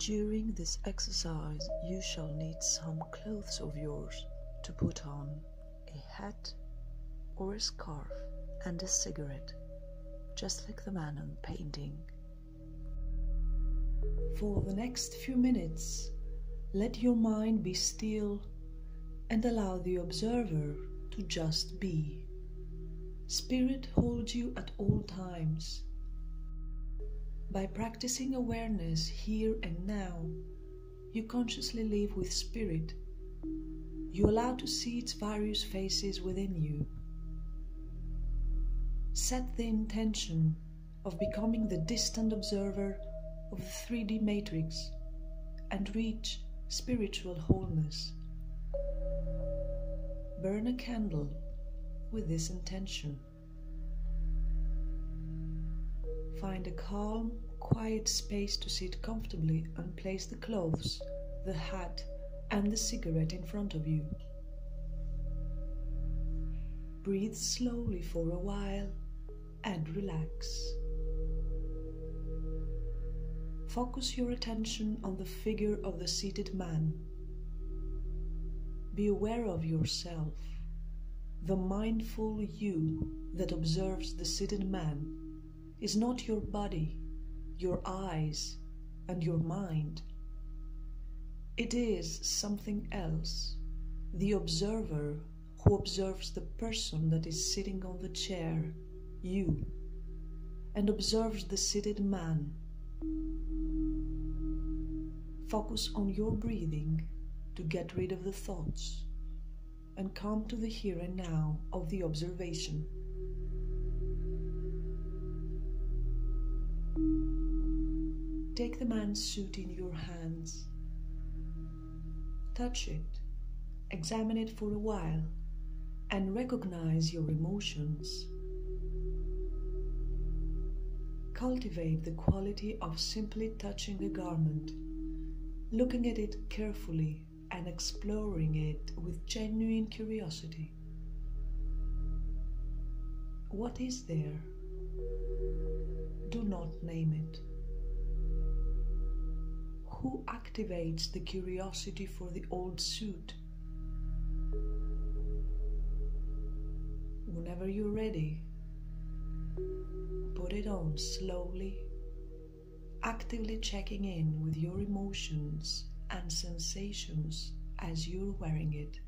During this exercise, you shall need some clothes of yours to put on, a hat or a scarf, and a cigarette, just like the man on the painting. For the next few minutes, let your mind be still and allow the observer to just be. Spirit holds you at all times. By practicing awareness here and now, you consciously live with Spirit. You allow to see its various faces within you. Set the intention of becoming the distant observer of the 3D matrix and reach spiritual wholeness. Burn a candle with this intention. Find a calm, quiet space to sit comfortably and place the clothes, the hat, and the cigarette in front of you. Breathe slowly for a while and relax. Focus your attention on the figure of the seated man. Be aware of yourself, the mindful you that observes the seated man is not your body, your eyes, and your mind. It is something else, the observer who observes the person that is sitting on the chair, you, and observes the seated man. Focus on your breathing to get rid of the thoughts and come to the here and now of the observation. Take the man's suit in your hands. Touch it, examine it for a while, and recognize your emotions. Cultivate the quality of simply touching a garment, looking at it carefully and exploring it with genuine curiosity. What is there? Do not name it. Who activates the curiosity for the old suit? Whenever you're ready, put it on slowly, actively checking in with your emotions and sensations as you're wearing it.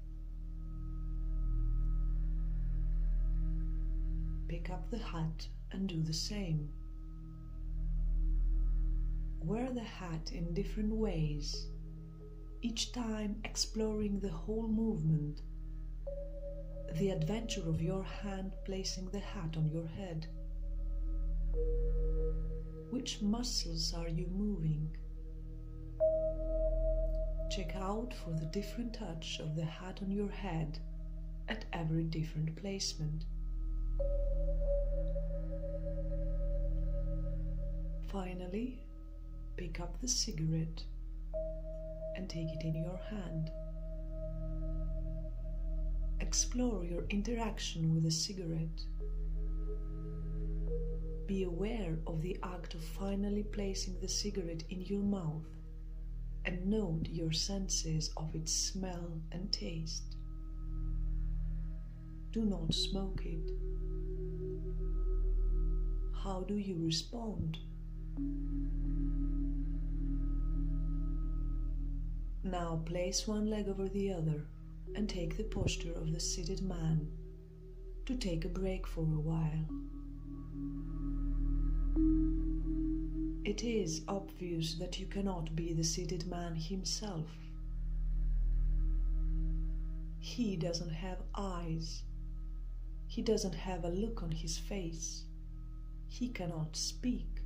Pick up the hat and do the same. Wear the hat in different ways, each time exploring the whole movement, the adventure of your hand placing the hat on your head. Which muscles are you moving? Check out for the different touch of the hat on your head at every different placement. Finally, pick up the cigarette and take it in your hand. Explore your interaction with the cigarette. Be aware of the act of finally placing the cigarette in your mouth and note your senses of its smell and taste. Do not smoke it. How do you respond? Now place one leg over the other and take the posture of the seated man to take a break for a while. It is obvious that you cannot be the seated man himself. He doesn't have eyes. He doesn't have a look on his face. He cannot speak.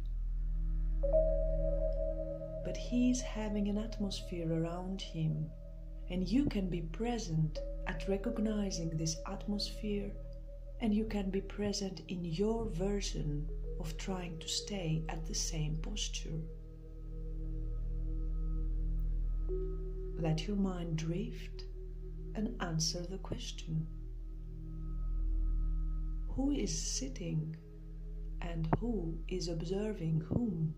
But he is having an atmosphere around him, and you can be present at recognizing this atmosphere, and you can be present in your version of trying to stay at the same posture. Let your mind drift and answer the question. Who is sitting and who is observing whom?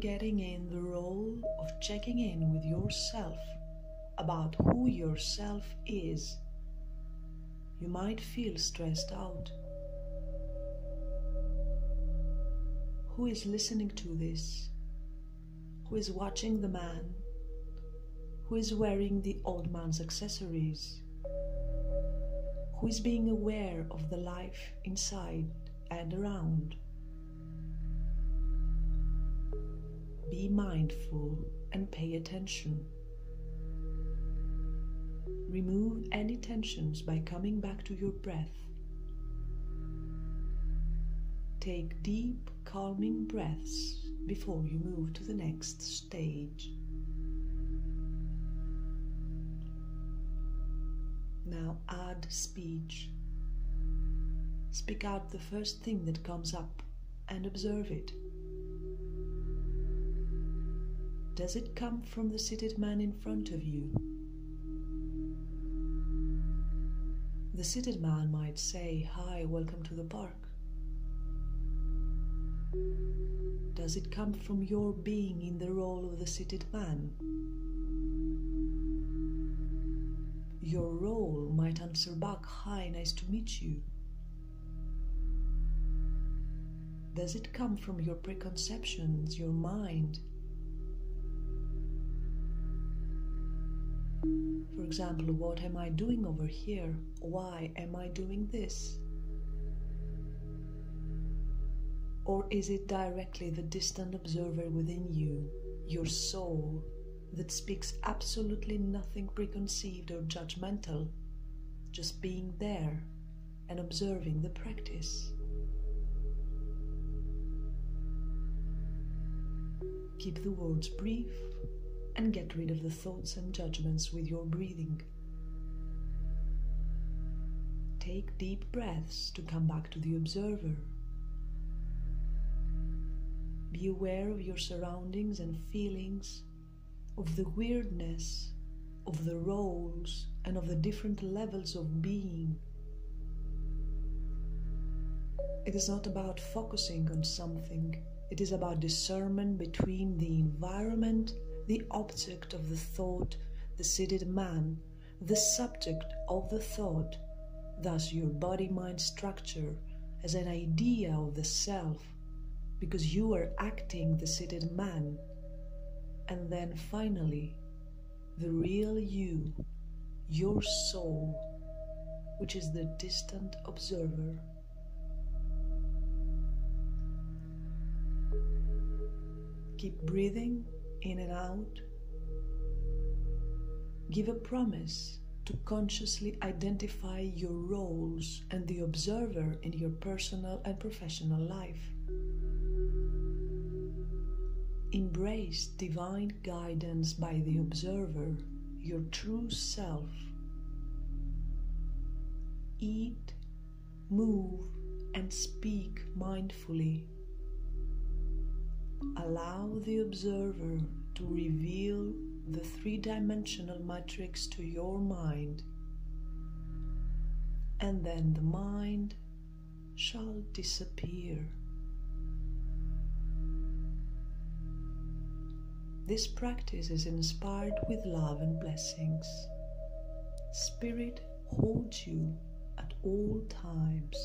getting in the role of checking in with yourself about who yourself is, you might feel stressed out. Who is listening to this? Who is watching the man? Who is wearing the old man's accessories? Who is being aware of the life inside and around? Be mindful and pay attention. Remove any tensions by coming back to your breath. Take deep, calming breaths before you move to the next stage. Now add speech. Speak out the first thing that comes up and observe it. Does it come from the seated man in front of you? The seated man might say, "Hi, welcome to the park." Does it come from your being in the role of the seated man? Your role might answer back, "Hi, nice to meet you." Does it come from your preconceptions, your mind? For example, what am I doing over here? Why am I doing this? Or is it directly the distant observer within you, your soul, that speaks absolutely nothing preconceived or judgmental, just being there and observing the practice? Keep the words brief and get rid of the thoughts and judgments with your breathing. Take deep breaths to come back to the observer. Be aware of your surroundings and feelings, of the weirdness, of the roles, and of the different levels of being. It is not about focusing on something. It is about discernment between the environment, the object of the thought, the seated man, the subject of the thought, thus your body-mind structure as an idea of the self, because you are acting the seated man, and then finally, the real you, your soul, which is the distant observer. Keep breathing in and out. Give a promise to consciously identify your roles and the observer in your personal and professional life. Embrace divine guidance by the observer, your true self. Eat, move, and speak mindfully. Allow the observer to reveal the three-dimensional matrix to your mind, and then the mind shall disappear. This practice is inspired with love and blessings. Spirit holds you at all times.